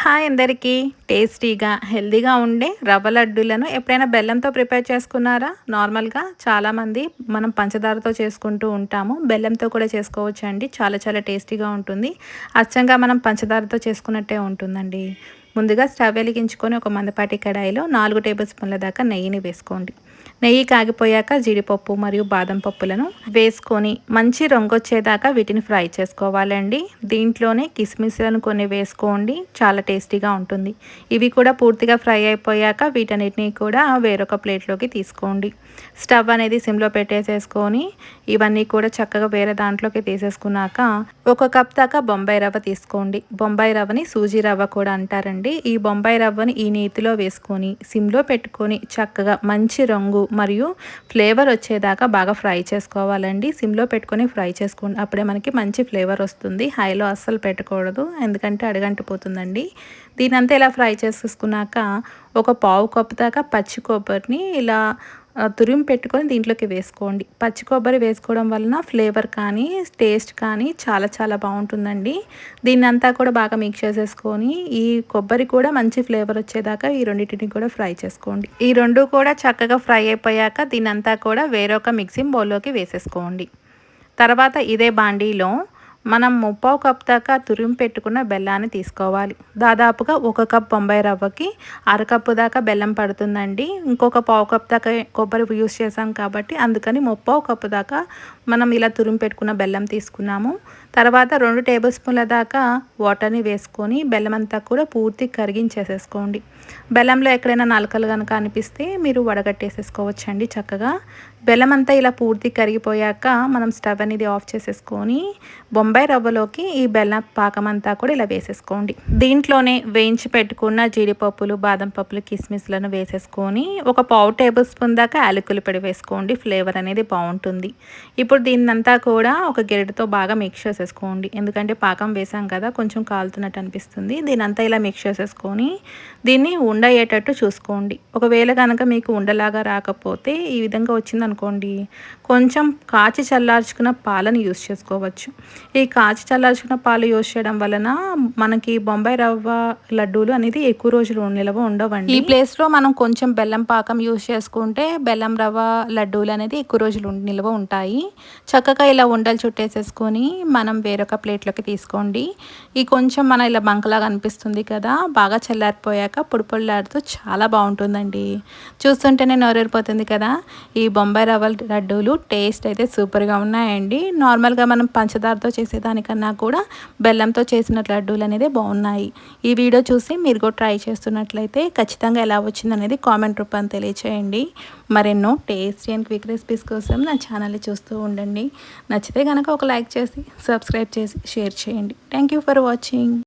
Hi అందరికీ. టేస్టీగా హెల్తీగా ఉండే రవ్వ లడ్డూలను ఎప్పుడైనా బెల్లంతో ప్రిపేర్ చేసుకున్నారా? నార్మల్గా చాలామంది మనం పంచదారతో చేసుకుంటూ ఉంటాము, బెల్లంతో కూడా చేసుకోవచ్చండి. చాలా చాలా టేస్టీగా ఉంటుంది. అచ్చంగా మనం పంచదారతో చేసుకున్నట్టే ఉంటుందండి. ముందుగా స్టవ్ వెలిగించుకొని ఒక మందపాటి కడాయిలో 4 టేబుల్ స్పూన్ల దాకా నెయ్యిని వేసుకోండి. నెయ్యి కాగిపోయాక జీడిపప్పు మరియు బాదం పప్పులను వేసుకొని మంచి రంగు వచ్చేదాకా వీటిని ఫ్రై చేసుకోవాలండి. దీంట్లోనే కిస్మిస్లను కొన్ని వేసుకోండి, చాలా టేస్టీగా ఉంటుంది. ఇవి కూడా పూర్తిగా ఫ్రై అయిపోయాక వీటన్నిటిని కూడా వేరొక ప్లేట్లోకి తీసుకోండి. స్టవ్ అనేది సిమ్లో పెట్టేసేసుకొని ఇవన్నీ కూడా చక్కగా వేరే దాంట్లోకి తీసేసుకున్నాక 1 కప్ దాకా బొంబాయి రవ్వ తీసుకోండి. బొంబాయి రవ్వని సూజీ రవ్వ కూడా అంటారండి. ఈ బొంబాయి రవ్వని ఈ నీతిలో వేసుకొని సిమ్లో పెట్టుకొని చక్కగా మంచి రంగు మరియు ఫ్లేవర్ వచ్చేదాకా బాగా ఫ్రై చేసుకోవాలండి. సిమ్లో పెట్టుకొని ఫ్రై చేసుకోండి, అప్పుడే మనకి మంచి ఫ్లేవర్ వస్తుంది. హైలో అస్సలు పెట్టకూడదు, ఎందుకంటే అడుగంటిపోతుందండి. దీనంతా ఇలా ఫ్రై చేసేసుకున్నాక ఒక పావు కప్పు దాకా పచ్చి కొబ్బరిని ఇలా తురిమి పెట్టుకొని దీంట్లోకి వేసుకోండి. పచ్చి కొబ్బరి వేసుకోవడం వలన ఫ్లేవర్ కానీ టేస్ట్ కానీ చాలా చాలా బాగుంటుందండి. దీన్నంతా కూడా బాగా మిక్స్ చేసేసుకొని ఈ కొబ్బరి కూడా మంచి ఫ్లేవర్ వచ్చేదాకా ఈ రెండింటిని కూడా ఫ్రై చేసుకోండి. ఈ రెండు కూడా చక్కగా ఫ్రై అయిపోయాక దీన్నంతా కూడా వేరొక మిక్సింగ్ బౌల్లోకి వేసేసుకోండి. తర్వాత ఇదే బాండీలో మనం 3/4 కప్ దాకా తురిమి పెట్టుకున్న బెల్లాన్ని తీసుకోవాలి. దాదాపుగా 1 కప్ బొంబాయి రవ్వకి అరకప్పు దాకా బెల్లం పడుతుందండి. ఇంకొక పావు కప్ దాకా కొబ్బరి యూస్ చేసాం కాబట్టి అందుకని 3/4 కప్పు దాకా మనం ఇలా తురిమి పెట్టుకున్న బెల్లం తీసుకున్నాము. తర్వాత 2 టేబుల్ స్పూన్ల దాకా వాటర్ని వేసుకొని బెల్లం అంతా కూడా పూర్తి కరిగించేసేసుకోండి. బెల్లంలో ఎక్కడైనా నలకలు కనుక అనిపిస్తే మీరు వడగట్టేసేసుకోవచ్చండి చక్కగా. బెల్లం అంతా ఇలా పూర్తి కరిగిపోయాక మనం స్టవ్ అనేది ఆఫ్ చేసేసుకొని బొంబాయి రవ్వలోకి ఈ బెల్లం పాకం అంతా కూడా ఇలా వేసేసుకోండి. దీంట్లోనే వేయించి పెట్టుకున్న జీడిపప్పులు, బాదం పప్పులు, కిస్మిస్లను వేసేసుకొని ఒక పావు టేబుల్ స్పూన్ దాకా యాలకుల పొడి వేసుకోండి. ఫ్లేవర్ అనేది బాగుంటుంది. ఇప్పుడు దీన్నంతా కూడా ఒక గెరటితో బాగా మిక్స్ చేసేసుకోండి, ఎందుకంటే పాకం వేసాం కదా కొంచెం కాలుతున్నట్టు అనిపిస్తుంది. దీనంతా ఇలా మిక్స్ చేసేసుకొని దీన్ని ఉండయ్యేటట్టు చూసుకోండి. ఒకవేళ కనుక మీకు ఉండలాగా రాకపోతే ఈ విధంగా వచ్చిందనుకోండి, కొంచెం కాచి చల్లార్చుకున్న పాలను యూస్ చేసుకోవచ్చు. ఈ కాచి చల్లార్చుకున్న పాలు యూస్ చేయడం వలన మనకి బొంబాయి రవ్వ లడ్డూలు అనేది ఎక్కువ రోజులు నిల్వ ఉండవండి. ఈ ప్లేస్లో మనం కొంచెం బెల్లం పాకం యూస్ చేసుకుంటే బెల్లం రవ్వ లడ్డూలు అనేది ఎక్కువ రోజులు నిల్వ ఉంటాయి. చక్కగా ఇలా ఉండలు చుట్టేసేసుకొని మనం వేరొక ప్లేట్లోకి తీసుకోండి. ఈ కొంచెం మన ఇలా బంకలాగా అనిపిస్తుంది కదా, బాగా చల్లారిపోయాక పొడి పొడిలాడుతూ చాలా బాగుంటుందండి. చూస్తుంటేనే నోరూరిపోతుంది కదా. ఈ బొంబాయి రవ్వ లడ్డూలు టేస్ట్ అయితే సూపర్గా ఉన్నాయండి. నార్మల్గా మనం పంచదారతో చేసేదానికన్నా కూడా బెల్లంతో చేసిన లడ్డూలు అనేది బాగున్నాయి. ఈ వీడియో చూసి మీరు కూడా ట్రై చేస్తున్నట్లయితే ఖచ్చితంగా ఎలా వచ్చిందనేది కామెంట్ రూపాన్ని తెలియచేయండి. మరెన్నో టేస్టీ అండ్ క్విక్ రెసిపీస్ కోసం నా ఛానల్ని చూస్తూ ఉండండి. నచ్చితే కనుక ఒక లైక్ చేసి సబ్స్క్రైబ్ చేసి షేర్ చేయండి. Thank you for watching.